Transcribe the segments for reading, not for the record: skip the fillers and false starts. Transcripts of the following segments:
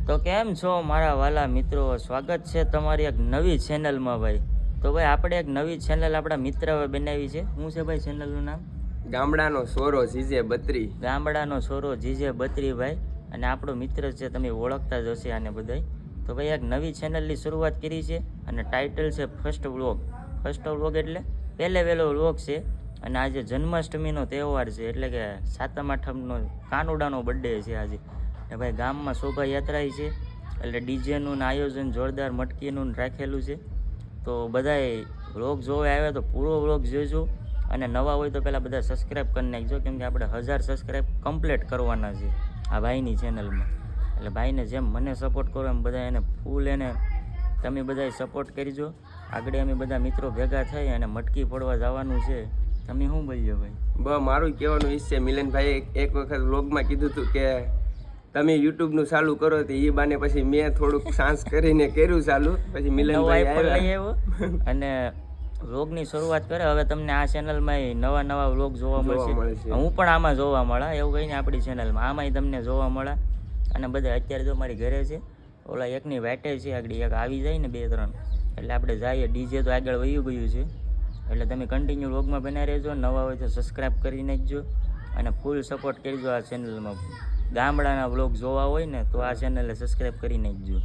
તો કેમ છો મારા વાલા મિત્રો, સ્વાગત છે તમારી એક નવી ચેનલમાં ભાઈ. તો ભાઈ આપણે એક નવી ચેનલ આપણા મિત્ર બનાવી છે. શું છે ભાઈ ચેનલનું નામ? ગામડાનો સોરો જીજે બત્રી. ગામડાનો સોરો જીજે બત્રી ભાઈ. અને આપણો મિત્ર છે, તમે ઓળખતા જ હશે આને બધાય. તો ભાઈ એક નવી ચેનલની શરૂઆત કરી છે અને ટાઇટલ છે ફર્સ્ટ વ્લોગ. ફર્સ્ટ વ્લોગ એટલે વહેલો વ્લોગ છે. અને આજે જન્માષ્ટમીનો તહેવાર છે, એટલે કે સાતમ આઠમનો કાનુડાનો બર્થડે છે આજે. ને ભાઈ ગામમાં શોભાયાત્રા છે, એટલે ડીજેનું આયોજન જોરદાર મટકીનું રાખેલું છે. તો બધાએ વ્લોગ જોવા આવ્યા તો પૂરો વ્લોગ જોજો. અને નવા હોય તો પહેલાં બધા સબસ્ક્રાઈબ કરી નાખજો, કેમ કે આપણે 1000 સબસ્ક્રાઈબ કમ્પ્લીટ કરવાના છે આ ભાઈની ચેનલમાં. એટલે ભાઈને જેમ મને સપોર્ટ કરો એમ બધા એને ફૂલ એને તમે બધાએ સપોર્ટ કરજો. આગળ અમે બધા મિત્રો ભેગા થઈ અને મટકી ફોડવા જવાનું છે. તમે શું બોલ્યો ભાઈ? મારું કહેવાનું ઈચ્છ છે, મિલનભાઈ એક વખત વ્લોગમાં કીધું હતું કે તમે યુટ્યુબનું ચાલુ કરો તો એ બાને પછી મેં થોડુંક સાંસ કરીને કર્યું ચાલુ. પછી મિલનભાઈ આવ્યો અને વ્લોગની શરૂઆત કરે. હવે તમને આ ચેનલમાં નવા વ્લોગ જોવા મળશે. હું પણ આમાં જોવા મળે એવું કહીને આપણી ચેનલમાં આમાંય તમને જોવા મળે. અને બધા અત્યારે તો મારી ઘરે છે, ઓલા એકની વાટે છે, આગળ એક આવી જાય ને 2-3 એટલે આપણે જઈએ. ડીજે તો આગળ વયું ગયું છે, એટલે તમે કન્ટિન્યુ વ્લોગમાં બના રહેજો. નવા હોય તો સબસ્ક્રાઈબ કરી નાખજો અને ફૂલ સપોર્ટ કરજો આ ચેનલમાં. ગામડાના વ્લોગ જોવા હોય ને તો આ ચેનલને સબસ્ક્રાઈબ કરી નાખજો.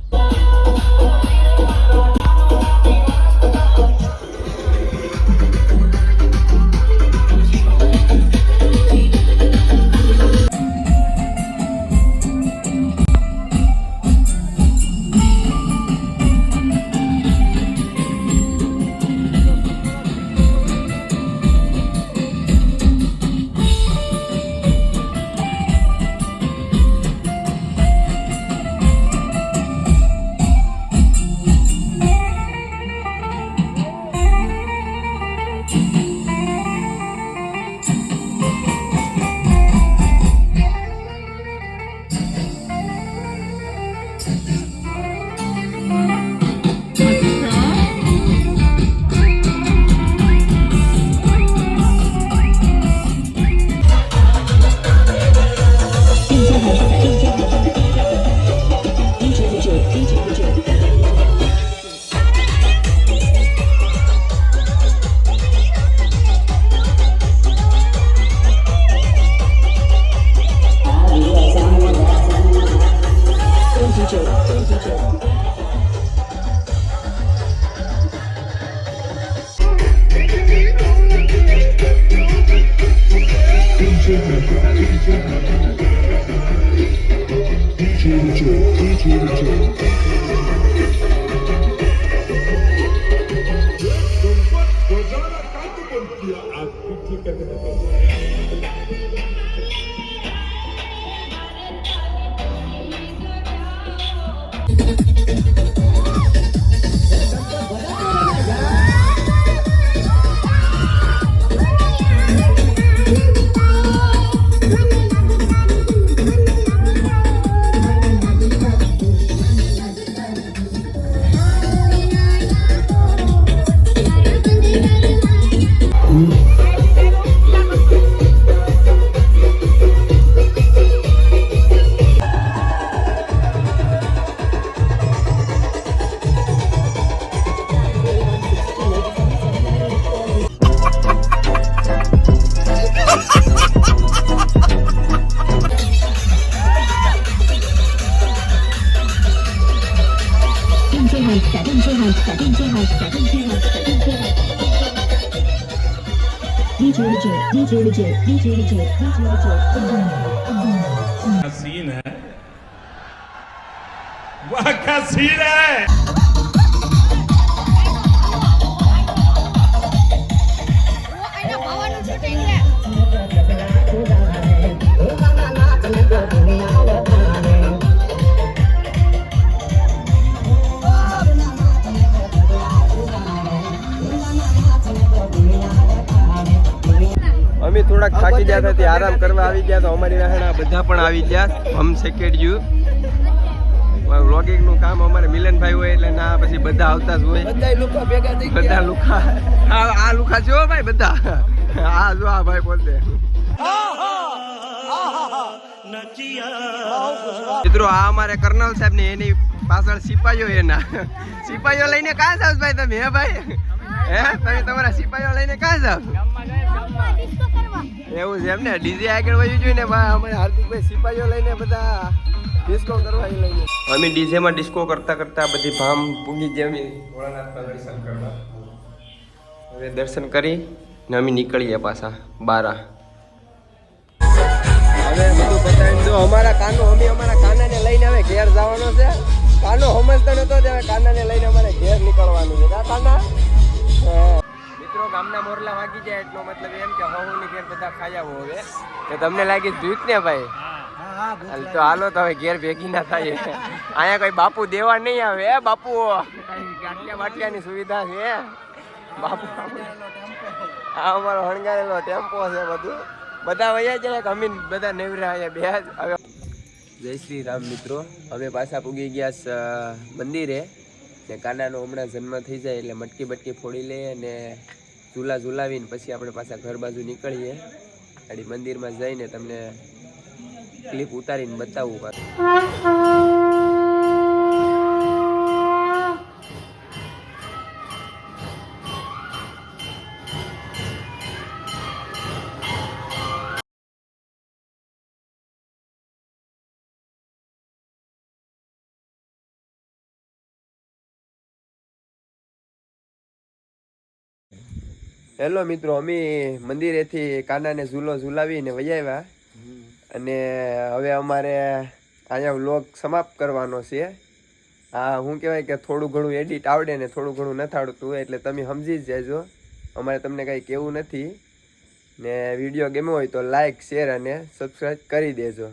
सीन है, वाह क्या सीन है। અમે થોડાક થાકી ગયા હતા, આરામ કરવા આવી ગયા. તો અમારી રહેણા બધા પણ આવી ગયા. હમ સેકેડ્યું વ્લોગિંગ નું કામ અમારે મિલનભાઈ હોય એટલે ના પછી બધા આવતા જ હોય. બધા લુખા ભેગા થઈ ગયા. બધા લુખા આ લુખા જો ભાઈ બધા. આ જો આ ભાઈ પોતે. મિત્રો આ અમારે કર્નલ સાહેબ ને એની પાછળ સિપાહીઓ એના સિપાહીઓ લઈને ક્યાં જાવ ભાઈ તમે? હે ભાઈ, હે તમે તમારા સિપાહીઓ લઈને ક્યાં જાવ? એવું છે એમ ને? ડીજે આગળ વયું જોઈએ ને અમારે હાર્દિકભાઈ સિપાહીઓ લઈને બધા ડિસ્કો કરવા લઈને. અમે ડીજે માં ડિસ્કો કરતા કરતા બધી ભામ પૂગી જે અમે ભોળાનાથના દર્શન કરવા. હવે દર્શન કરી ને અમે નીકળીએ પાછા બારા. હવે બધું બતાવીને જો અમારા કાનાને લઈને હવે ઘેર જવાનો છે. કાનો સમજતો નતો હવે કાનાને લઈને અમારે ઘેર નીકળવાનું છે. કાના મિત્રો ગામના મોરલા વાગી જાય એટલો મતલબ એમ કે હોની ઘેર બધા ખાઈ આવો. હવે તો તમને લાગી ભૂખ ને ભાઈ? તો હાલો તો હવે ઘેર ભેગી ના થાય. અહીંયા કોઈ બાપુ દેવા નહીં આવે. હે બાપુ, ગાંઠિયા બાટલિયાની સુવિધા છે બાપુ? આ અમારો હણગારેલો ટેમ્પો છે. બધું બધા વયા જાય કે અમે બધા નેવરા અહીંયા બે હવે. જય શ્રી રામ મિત્રો, અમે પાછા પૂગી ગયા મંદિરે. ને કાનાનો હમણાં જન્મ થઈ જાય એટલે મટકી બટકી ફોડી લઈએ ને ઝુલાવીને પછી આપણે પાછા ઘર બાજુ નીકળીએ. અને મંદિરમાં જઈને તમને ક્લિપ ઉતારીને બતાવવું પાછું. હેલો મિત્રો, અમે મંદિરેથી કાનાને ઝુલાવીને વજાવ્યા અને હવે અમારે અહીંયા વ્લોગ સમાપ્ત કરવાનો છે. હા, શું કહેવાય કે થોડું ઘણું એડિટ આવડે ને થોડું ઘણું નથી આવડતું એટલે તમે સમજી જ જાજો. અમારે તમને કંઈ કહેવું નથી. ને વિડીયો ગમ્યો હોય તો લાઈક, શેર અને સબસ્ક્રાઈબ કરી દેજો.